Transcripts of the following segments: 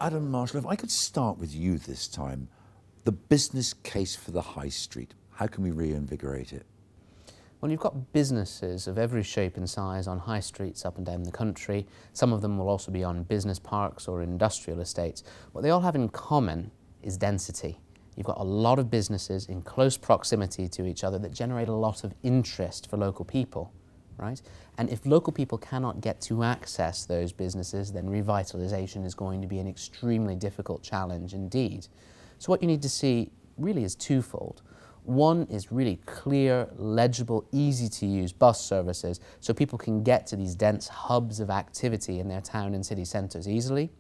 Adam Marshall, if I could start with you this time, the business case for the high street. How can we reinvigorate it? Well, you've got businesses of every shape and size on high streets up and down the country. Some of them will also be on business parks or industrial estates. What they all have in common is density. You've got a lot of businesses in close proximity to each other that generate a lot of interest for local people, right? And if local people cannot get to access those businesses, then revitalization is going to be an extremely difficult challenge indeed. So what you need to see really is twofold. One is really clear, legible, easy to use bus services so people can get to these dense hubs of activity in their town and city centres easily.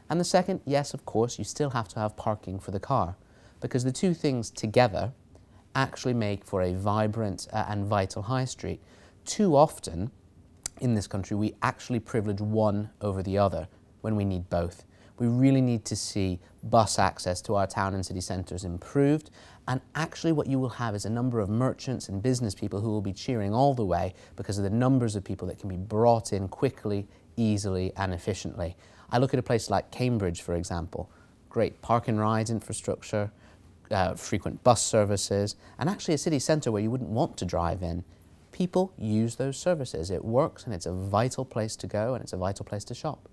And the second, yes, of course, you still have to have parking for the car, because the two things together actually make for a vibrant and vital high street. Too often in this country, we actually privilege one over the other when we need both. We really need to see bus access to our town and city centres improved, and actually what you will have is a number of merchants and business people who will be cheering all the way because of the numbers of people that can be brought in quickly, easily and efficiently. I look at a place like Cambridge, for example. Great park and ride infrastructure, frequent bus services, and actually a city centre where you wouldn't want to drive in. People use those services. It works and it's a vital place to go and it's a vital place to shop.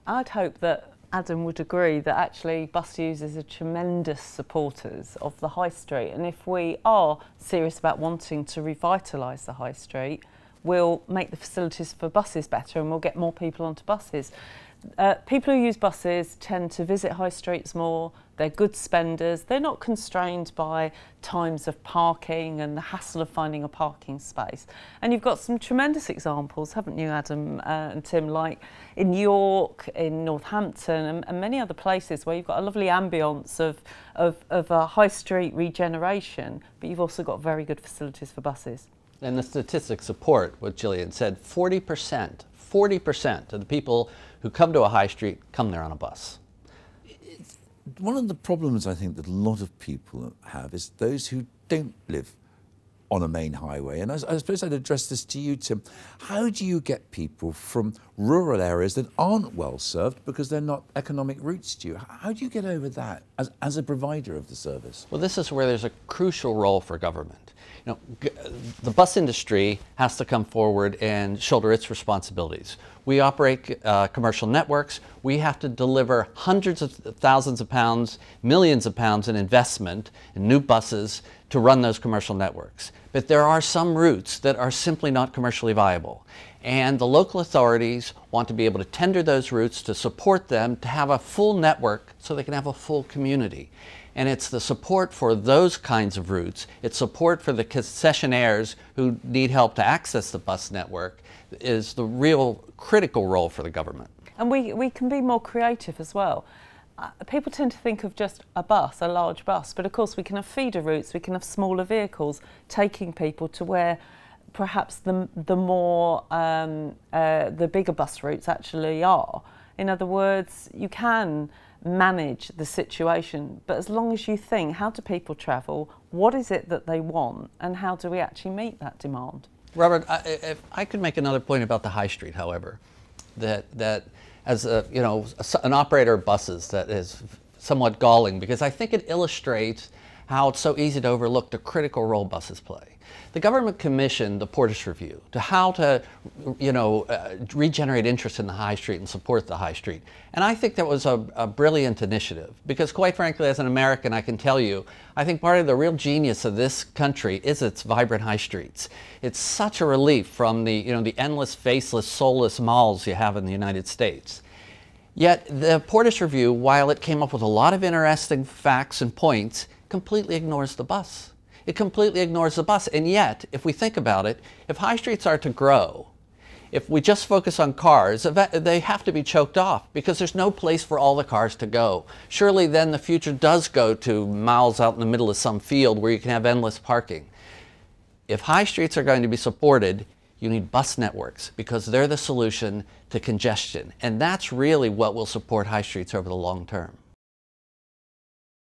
I'd hope that Adam would agree that actually bus users are tremendous supporters of the high street, and if we are serious about wanting to revitalise the high street, we'll make the facilities for buses better and we'll get more people onto buses. People who use buses tend to visit high streets more, they're good spenders, they're not constrained by times of parking and the hassle of finding a parking space. And you've got some tremendous examples, haven't you, Adam and Tim, like in York, in Northampton and many other places where you've got a lovely ambience of a high street regeneration, but you've also got very good facilities for buses. And the statistics support what Gillian said. 40% of the people who come to a high street come there on a bus. One of the problems I think that a lot of people have is those who don't live on a main highway. And I suppose I'd address this to you, Tim. How do you get people from rural areas that aren't well served because they're not economic routes to you? How do you get over that as a provider of the service? Well, this is where there's a crucial role for government. You know, the bus industry has to come forward and shoulder its responsibilities. We operate commercial networks. We have to deliver hundreds of thousands of pounds, millions of pounds in investment in new buses to run those commercial networks. But there are some routes that are simply not commercially viable. And the local authorities want to be able to tender those routes to support them to have a full network so they can have a full community. And it's the support for those kinds of routes, it's support for the concessionaires who need help to access the bus network is the real critical role for the government. And we can be more creative as well. People tend to think of just a bus, a large bus, but of course we can have feeder routes, we can have smaller vehicles taking people to where perhaps the bigger bus routes actually are. In other words, you can manage the situation, but as long as you think, how do people travel, what is it that they want, and how do we actually meet that demand? Robert, if I could make another point about the high street, however, that as an operator of buses, that is somewhat galling, because I think it illustrates how it's so easy to overlook the critical role buses play. The government commissioned the Portas review to how to, regenerate interest in the high street and support the high street. And I think that was a brilliant initiative because, quite frankly, as an American, I can tell you, I think part of the real genius of this country is its vibrant high streets. It's such a relief from the endless, faceless, soulless malls you have in the United States. Yet the Portas review, while it came up with a lot of interesting facts and points, completely ignores the bus. It completely ignores the bus. And yet, if we think about it, if high streets are to grow, if we just focus on cars, they have to be choked off because there's no place for all the cars to go. Surely then the future does go to miles out in the middle of some field where you can have endless parking. If high streets are going to be supported, you need bus networks because they're the solution to congestion. And that's really what will support high streets over the long term.